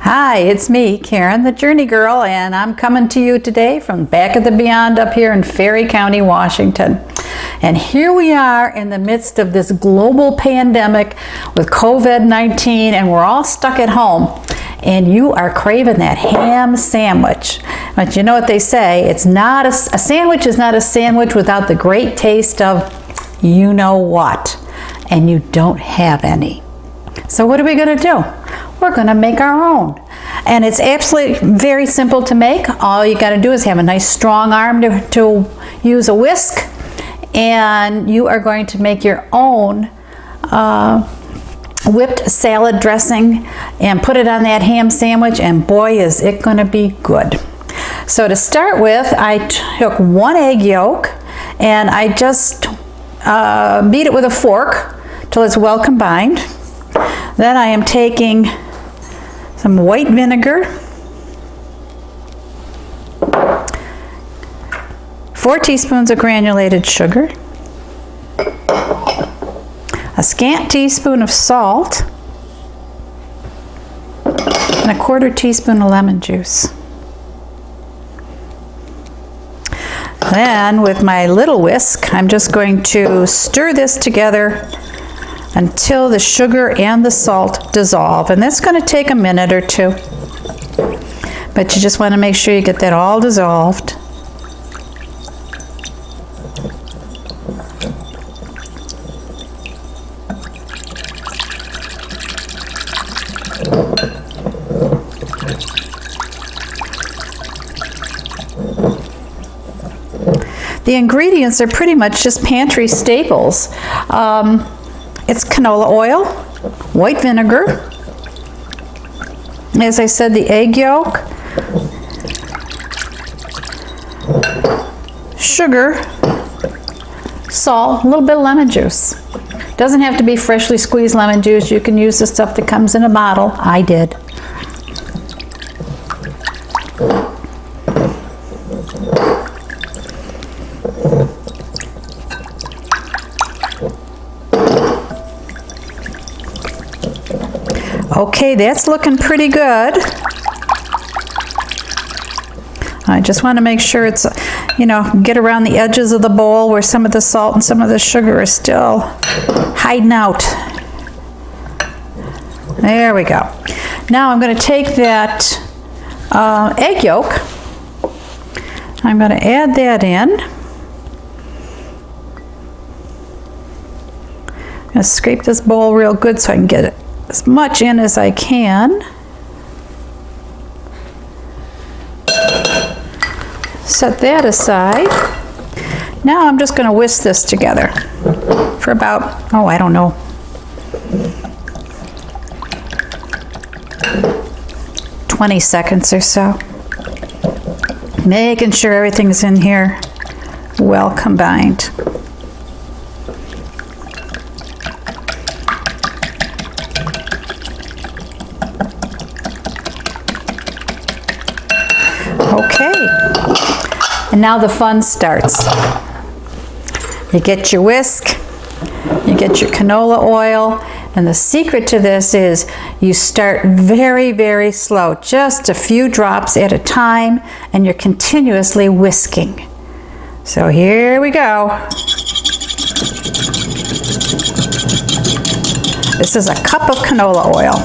Hi, it's me, Karen, the Journey Girl, and I'm coming to you today from back of the beyond up here in Ferry County, Washington. And here we are in the midst of this global pandemic with COVID-19, and we're all stuck at home. And you are craving that ham sandwich. But you know what they say, it's not a sandwich is not a sandwich without the great taste of you know what. And you don't have any. So what are we going to do? We're going to make our own. And it's absolutely very simple to make. All you got to do is have a nice strong arm to use a whisk, and you are going to make your own whipped salad dressing and put it on that ham sandwich, and boy is it going to be good. So to start with, I took 1 egg yolk and I just beat it with a fork till it's well combined. Then I am taking some white vinegar, 4 teaspoons of granulated sugar, a scant teaspoon of salt, and a 1/4 teaspoon of lemon juice. Then with my little whisk, I'm just going to stir this together until the sugar and the salt dissolve. And that's going to take a minute or two. But you just want to make sure you get that all dissolved. The ingredients are pretty much just pantry staples. It's canola oil, white vinegar, as I said, the egg yolk, sugar, salt, a little bit of lemon juice. Doesn't have to be freshly squeezed lemon juice. You can use the stuff that comes in a bottle. I did. Okay, that's looking pretty good. I just want to make sure it's, get around the edges of the bowl where some of the salt and some of the sugar are still hiding out. There we go. Now I'm going to take that egg yolk. I'm going to add that in. I'm going to scrape this bowl real good so I can get it as much in as I can. Set that aside. Now I'm just going to whisk this together for about, I don't know, 20 seconds or so. Making sure everything's in here well combined. Okay, and now the fun starts. You get your whisk, you get your canola oil, and the secret to this is you start very, very slow, just a few drops at a time, and you're continuously whisking. So here we go. This is a cup of canola oil.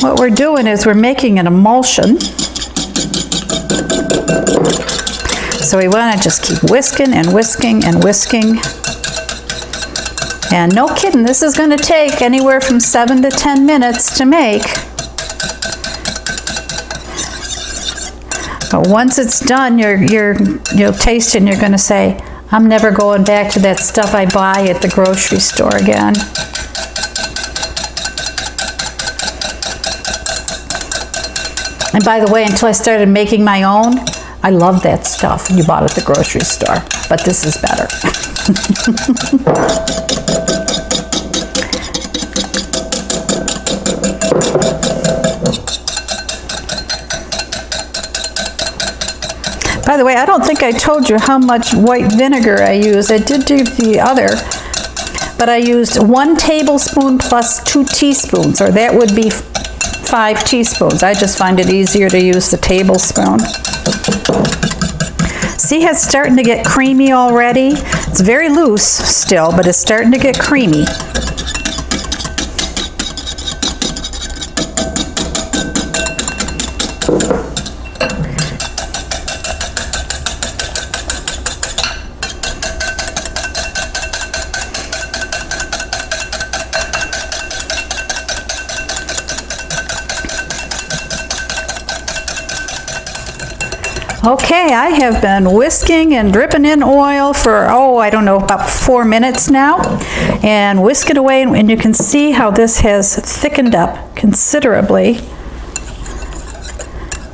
What we're doing is we're making an emulsion. So we want to just keep whisking and whisking and whisking. And no kidding, this is going to take anywhere from 7 to 10 minutes to make. But once it's done, you'll taste it and you're going to say, I'm never going back to that stuff I buy at the grocery store again. And by the way, until I started making my own, I loved that stuff you bought at the grocery store, but this is better. the way, I don't think I told you how much white vinegar I used. I did do the other, but I used 1 tablespoon plus 2 teaspoons, or that would be 5 teaspoons. I just find it easier to use the tablespoon. See how it's starting to get creamy already? It's very loose still, but it's starting to get creamy. Okay, I have been whisking and dripping in oil for, I don't know, about 4 minutes now. And whisk it away, and you can see how this has thickened up considerably.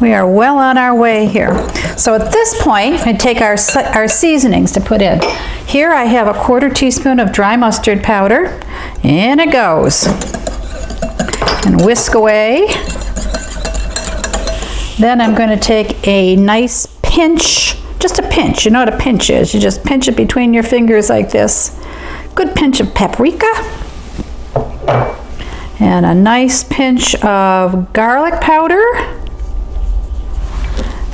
We are well on our way here. So at this point, I take our seasonings to put in. Here I have a 1/4 teaspoon of dry mustard powder. In it goes. And whisk away. Then I'm going to take a nice pinch, just a pinch. You know what a pinch is. You just pinch it between your fingers like this. Good pinch of paprika. And a nice pinch of garlic powder.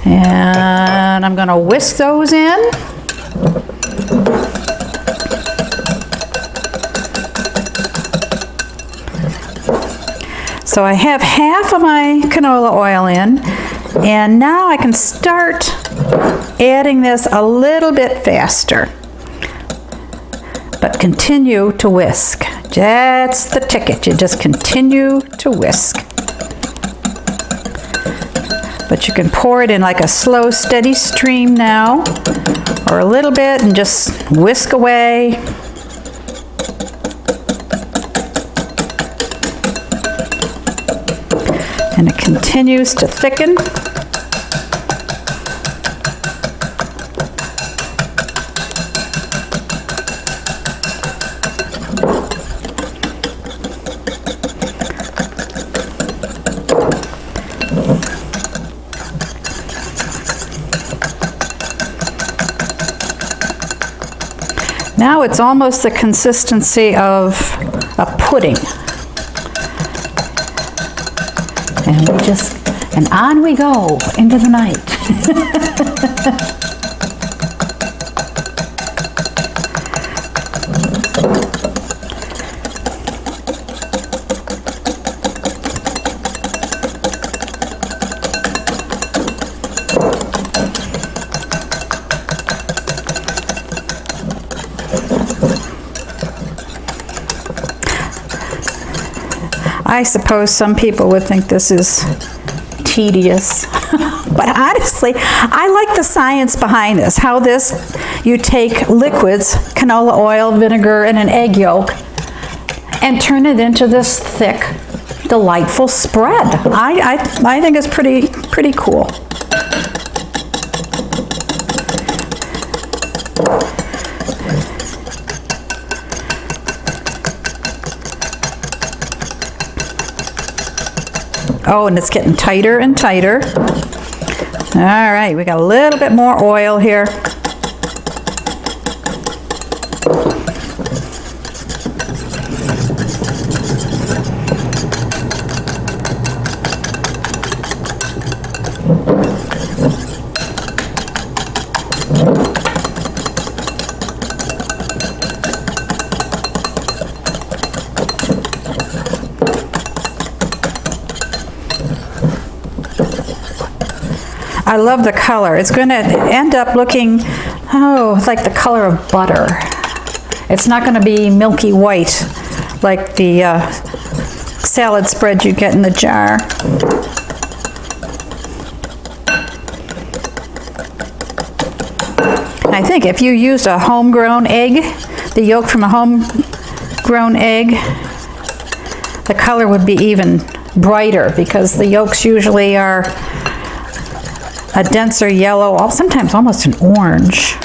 And I'm going to whisk those in. So I have half of my canola oil in, and now I can start adding this a little bit faster, but continue to whisk. That's the ticket. You just continue to whisk. But you can pour it in like a slow, steady stream now, or a little bit, and just whisk away. And it continues to thicken. Now it's almost the consistency of a pudding. And on we go into the night. I suppose some people would think this is tedious, but honestly, I like the science behind this. How this, you take liquids, canola oil, vinegar, and an egg yolk, and turn it into this thick, delightful spread. I think it's pretty cool. Oh, and it's getting tighter and tighter. All right, we got a little bit more oil here. I love the color. It's going to end up looking, like the color of butter. It's not going to be milky white like the salad spread you get in the jar. And I think if you used a homegrown egg, the yolk from a homegrown egg, the color would be even brighter because the yolks usually are a denser yellow, sometimes almost an orange.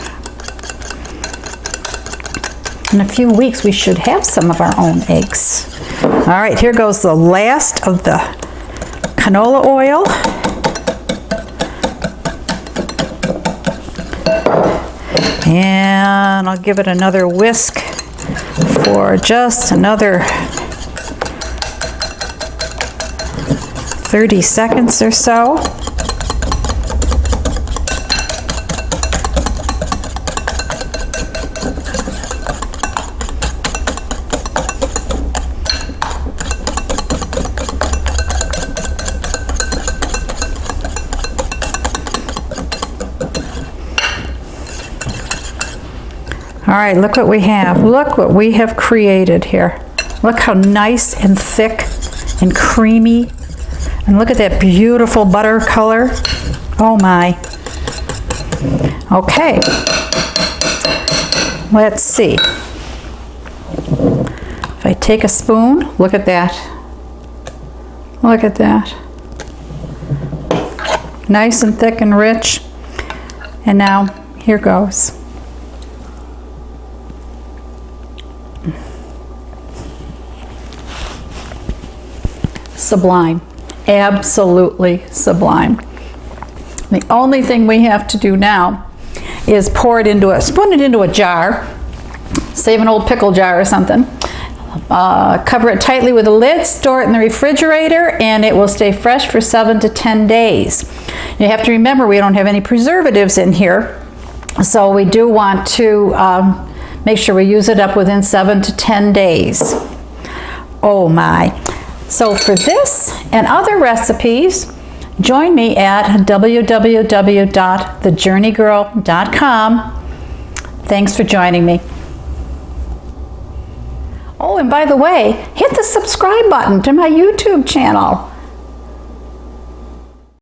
In a few weeks, we should have some of our own eggs. All right, here goes the last of the canola oil. And I'll give it another whisk for just another 30 seconds or so. All right, look what we have. Look what we have created here. Look how nice and thick and creamy. And look at that beautiful butter color. Oh my. Okay. Let's see. If I take a spoon, look at that. Look at that. Nice and thick and rich. And now, here goes. Sublime. Absolutely sublime. The only thing we have to do now is spoon it into a jar, save an old pickle jar or something, cover it tightly with a lid, store it in the refrigerator, and it will stay fresh for 7 to 10 days. You have to remember we don't have any preservatives in here, so we do want to make sure we use it up within 7 to 10 days. Oh my. So for this and other recipes, join me at www.thejourneygirl.com. Thanks for joining me. Oh, and by the way, hit the subscribe button to my YouTube channel.